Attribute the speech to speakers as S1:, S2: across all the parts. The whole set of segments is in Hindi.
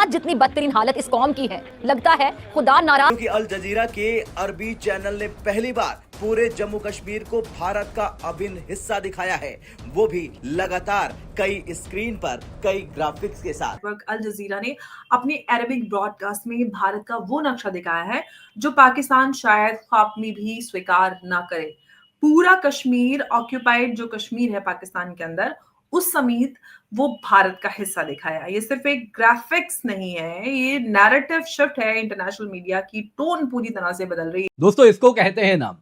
S1: आज जितनी बदतरीन हालत इस कौम की है, लगता है खुदा नाराज।
S2: क्योंकि अल जजीरा के अरबी चैनल ने पहली बार पूरे जम्मू कश्मीर को भारत का अभिन्न हिस्सा दिखाया है, वो भी लगातार कई स्क्रीन पर कई ग्राफिक्स के साथ।
S3: अल जजीरा ने अपने अरबिक ब्रॉडकास्ट में भारत का वो नक्शा दिखाया है जो पाकिस्तान शायद ख्वाब में भी स्वीकार ना करे। पूरा कश्मीर, ऑक्यूपाइड जो कश्मीर है पाकिस्तान के अंदर, उस समेत वो भारत का हिस्सा दिखाया। ये सिर्फ एक ग्राफिक्स नहीं है, ये नैरेटिव शिफ्ट है। इंटरनेशनल मीडिया की टोन पूरी तरह से बदल रही है।
S4: दोस्तों, इसको कहते हैं नाम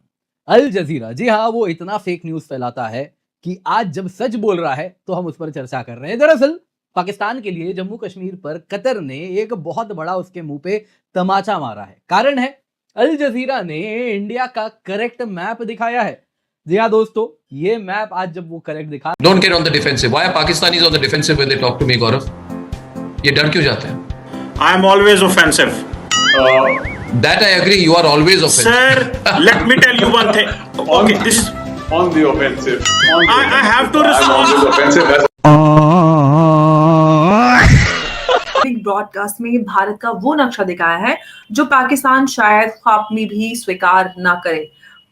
S4: अल जजीरा। जी हाँ, वो इतना फेक न्यूज फैलाता है कि आज जब सच बोल रहा है तो हम उस पर चर्चा कर रहे हैं। दरअसल पाकिस्तान के लिए जम्मू कश्मीर पर कतर ने एक बहुत बड़ा उसके मुंह पे तमाचा मारा है। कारण है, अल जजीरा ने इंडिया का करेक्ट मैप दिखाया है। जी हाँ दोस्तों, ये मैप आज जब वो करेक्ट दिखा।
S5: Don't get on the defensive. Why are Pakistanis on the defensive when they talk to me, Gaurav? ये डर क्यों जाते हैं?
S6: I am always offensive.
S5: That I agree. You are always offensive.
S6: Sir, let me tell you one thing. Okay, this is
S7: on the offensive.
S6: I have to
S7: I'm
S6: respond.
S7: always offensive.
S3: Broadcast में भारत का वो नक्शा दिखाया है जो पाकिस्तान शायद ख्वाब में भी स्वीकार ना करे।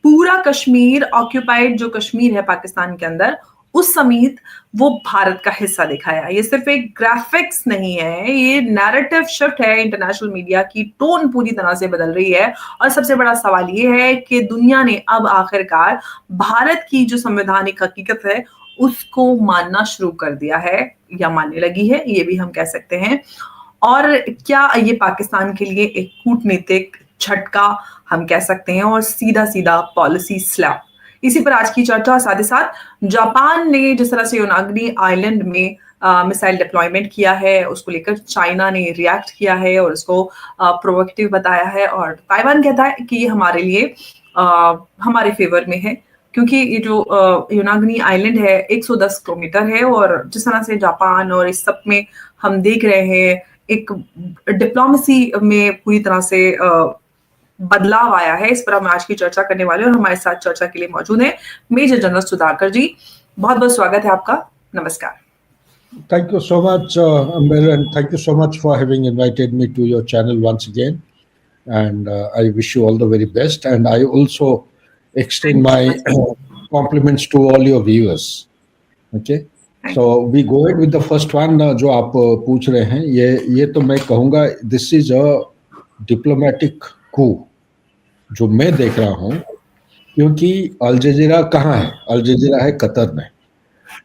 S3: पूरा कश्मीर, ऑक्यूपाइड जो कश्मीर है पाकिस्तान के अंदर, उस समेत वो भारत का हिस्सा दिखाया। ये सिर्फ एक ग्राफिक्स नहीं है, ये नैरेटिव शिफ्ट है। इंटरनेशनल मीडिया की टोन पूरी तरह से बदल रही है। और सबसे बड़ा सवाल ये है कि दुनिया ने अब आखिरकार भारत की जो संवैधानिक हकीकत है उसको मानना शुरू कर दिया है, या मानने लगी है, ये भी हम कह सकते हैं। और क्या ये पाकिस्तान के लिए एक कूटनीतिक झटका हम कह सकते हैं, और सीधा सीधा पॉलिसी स्लैप। इसी पर आज की चर्चा। साथ ही साथ जापान ने जिस तरह से योनागिनी आइलैंड में मिसाइल डिप्लॉयमेंट किया है, उसको लेकर चाइना ने रिएक्ट किया है और उसको प्रोवोकेटिव बताया है। और ताइवान कहता है कि ये हमारे लिए हमारे फेवर में है, क्योंकि ये जो योनागिनी आइलैंड है 110 किलोमीटर है। और जिस तरह से जापान और इस सब में हम देख रहे हैं एक डिप्लोमेसी में पूरी तरह से बदलाव आया है, इस पर हम आज की चर्चा करने वाले हैं। और हमारे साथ चर्चा के लिए मौजूद हैं मेजर जनरल सुधाकर जी। बहुत बहुत स्वागत है आपका। नमस्कार।
S8: Thank you so much, Amber, and thank you so much for having invited me to your channel once again. And I wish you all the very best. And I also extend my compliments to all your viewers. Okay. So we go ahead with the first one. जो आप पूछ रहे हैं, ये तो मैं कहूँगा this is a diplomatic coup जो मैं देख रहा हूँ, क्योंकि अल जजीरा कहाँ है? अल जजीरा है कतर में।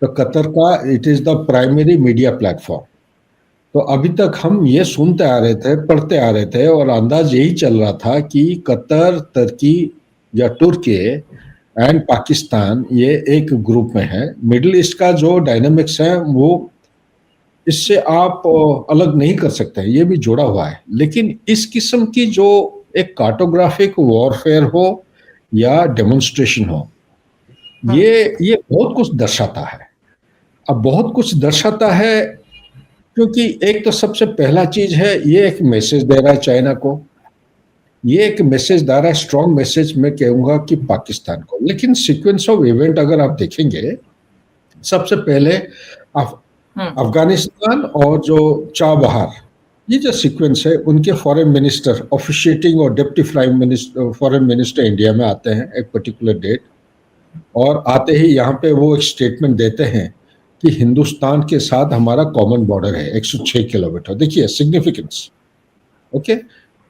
S8: तो कतर का it is the primary media platform. तो अभी तक हम ये सुनते आ रहे थे, पढ़ते आ रहे थे, और अंदाज यही चल रहा था कि कतर, तुर्की या तुर्की एंड पाकिस्तान ये एक ग्रुप में है। मिडिल ईस्ट का जो डायनामिक्स है वो इससे आप अलग नहीं कर सकते, ये भी जुड़ा हुआ है। लेकिन इस किस्म की जो एक कार्टोग्राफिक वॉरफेयर हो या डेमोन्स्ट्रेशन हो, ये बहुत कुछ दर्शाता है। अब बहुत कुछ दर्शाता है क्योंकि एक तो सबसे पहला चीज है, ये एक मैसेज दे रहा है चाइना को, ये एक मैसेज दे रहा है, स्ट्रॉन्ग मैसेज मैं कहूँगा कि पाकिस्तान को। लेकिन सीक्वेंस ऑफ इवेंट अगर आप देखेंगे, सबसे पहले अफगानिस्तान और जो चाबहार, ये जो सीक्वेंस है, उनके फॉरेन मिनिस्टर ऑफिशिएटिंग और डिप्टी फॉरेन मिनिस्टर इंडिया में आते हैं एक पर्टिकुलर डेट, और आते ही यहाँ पे वो एक स्टेटमेंट देते हैं कि हिंदुस्तान के साथ हमारा कॉमन बॉर्डर है 106 किलोमीटर। देखिए सिग्निफिकेंस। ओके,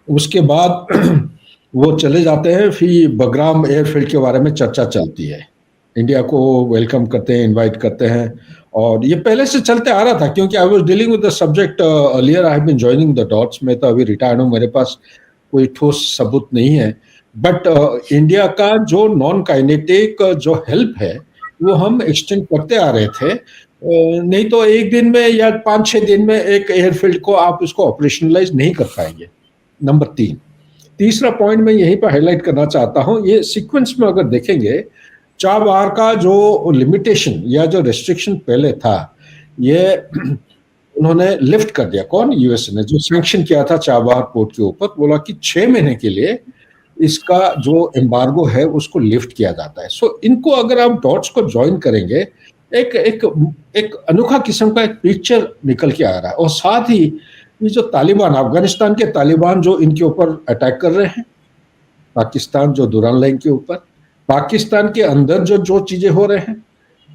S8: उसके बाद वो चले जाते हैं, फिर बगराम एयरफील्ड के बारे में चर्चा चलती है, इंडिया को वेलकम करते हैं, इनवाइट करते हैं। और ये पहले से चलते आ रहा था, क्योंकि I was dealing with the subject earlier, I have been joining the dots. मैं तो अभी रिटायर्ड हूँ, मेरे पास कोई ठोस सबूत नहीं है, बट इंडिया का जो नॉन काइनेटिक जो हेल्प है वो हम एक्सटेंड करते आ रहे थे। नहीं तो एक दिन में या 5-6 दिन में एक एयरफील्ड को आप इसको ऑपरेशनलाइज नहीं कर पाएंगे। नंबर 3, तीसरा पॉइंट मैं यहीं पर हाईलाइट करना चाहता हूँ, ये सीक्वेंस में अगर देखेंगे, चाबहार का जो लिमिटेशन या जो रेस्ट्रिक्शन पहले था, ये उन्होंने लिफ्ट कर दिया। कौन? यूएसए ने, जो सैंक्शन किया था चाबहार पोर्ट के ऊपर, बोला कि 6 महीने के लिए इसका जो एम्बार्गो है उसको लिफ्ट किया जाता है। सो इनको अगर आप डॉट्स को ज्वाइन करेंगे, एक अनोखा किस्म का एक पिक्चर निकल के आ रहा है। और साथ ही ये जो तालिबान, अफगानिस्तान के तालिबान जो इनके ऊपर अटैक कर रहे हैं, पाकिस्तान जो दुरान लाइन के ऊपर, पाकिस्तान के अंदर जो जो चीजें हो रहे हैं,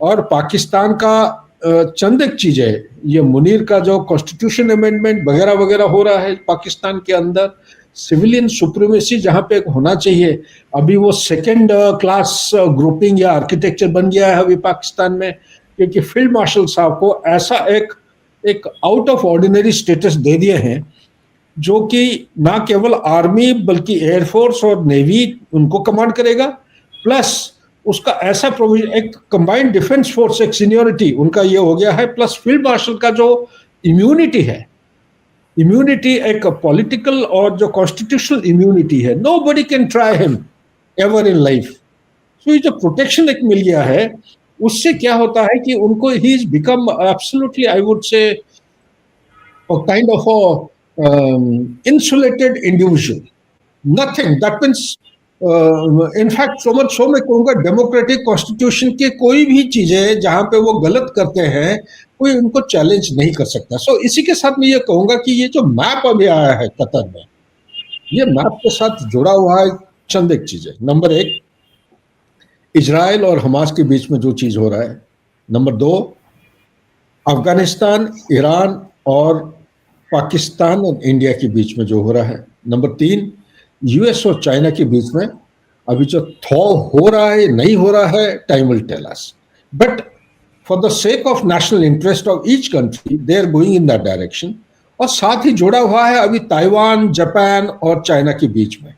S8: और पाकिस्तान का चंद एक चीजें, ये मुनीर का जो कॉन्स्टिट्यूशन अमेंडमेंट वगैरह वगैरह हो रहा है पाकिस्तान के अंदर, सिविलियन सुप्रीमेसी जहां पे होना चाहिए, अभी वो सेकंड क्लास ग्रुपिंग या आर्किटेक्चर बन गया है अभी पाकिस्तान में, क्योंकि फील्ड मार्शल साहब को ऐसा एक आउट ऑफ ऑर्डिनरी स्टेटस दे दिए हैं, जो कि ना केवल आर्मी बल्कि एयरफोर्स और नेवी उनको कमांड करेगा, प्लस उसका ऐसा प्रोविजन, एक कंबाइंड डिफेंस फोर्स, एक सीनियरिटी उनका ये हो गया है, प्लस फील्ड मार्शल का जो इम्यूनिटी है, इम्यूनिटी एक पॉलिटिकल और जो कॉन्स्टिट्यूशनल इम्यूनिटी है, nobody can try him ever in life. So ये जो प्रोटेक्शन एक मिल गया है, उससे क्या होता है कि उनको he is become absolutely, I would say, kind of insulated individual, nothing that means in fact so मैं कहूँगा डेमोक्रेटिक कॉन्स्टिट्यूशन के कोई भी चीजें जहां पे वो गलत करते हैं कोई उनको चैलेंज नहीं कर सकता। सो इसी के साथ मैं ये कहूंगा कि ये जो मैप अभी आया है कतर में, ये मैप के साथ जुड़ा हुआ है चंद एक चीजें। नंबर 1, इजराइल और हमास के बीच में जो चीज हो रहा है। नंबर 2, अफगानिस्तान, ईरान और पाकिस्तान और इंडिया के बीच में जो हो रहा है। नंबर 3, यूएस और चाइना के बीच में अभी जो थॉ हो रहा है नहीं हो रहा है, time will tell us, but for the sake of national interest of each country they are going in that direction. और साथ ही जुड़ा हुआ है अभी ताइवान, जापान और चाइना के बीच में।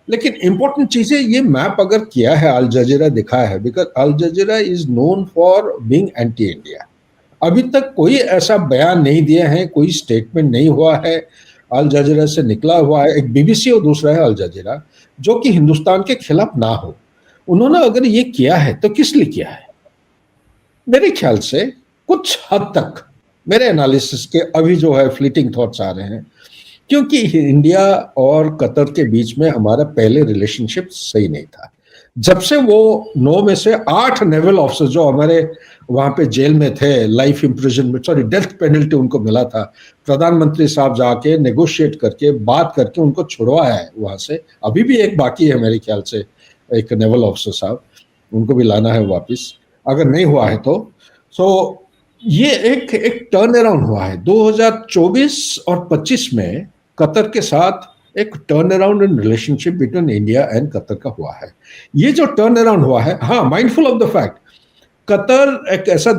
S8: लेकिन इंपॉर्टेंट चीज है, ये मैप अगर किया है अल जजीरा दिखाया है, because Al Jazeera is known for being anti India. अभी तक कोई ऐसा बयान नहीं दिया है, कोई स्टेटमेंट नहीं हुआ है अल जजीरा से निकला हुआ है, एक बीबीसी और दूसरा है अल जजीरा, जो कि हिंदुस्तान के खिलाफ ना हो। उन्होंने अगर ये किया है तो किस लिए किया है? मेरे ख्याल से कुछ हद तक मेरे एनालिसिस के अभी जो है फ्लीटिंग थॉट्स आ रहे हैं, क्योंकि इंडिया और कतर के बीच में हमारा पहले रिलेशनशिप सही नहीं था। जब से वो 9 में से 8 नेवल ऑफिसर जो हमारे वहां पे जेल में थे, life imprisonment, sorry death penalty उनको मिला था, प्रधानमंत्री साहब जाके नेगोशिएट करके बात करके उनको छुड़वाया है वहां से। अभी भी एक बाकी है मेरे ख्याल से, एक नेवल ऑफिसर साहब, उनको भी लाना है वापस अगर नहीं हुआ है तो। सो ये एक टर्न अराउंड हुआ है 2024 और 25 में कतर के साथ एक turn around in relationship between India and Qatar का हुआ है। ये जो टर्न अराउंड हुआ है, हाँ, mindful of the fact, Qatar एक ऐसा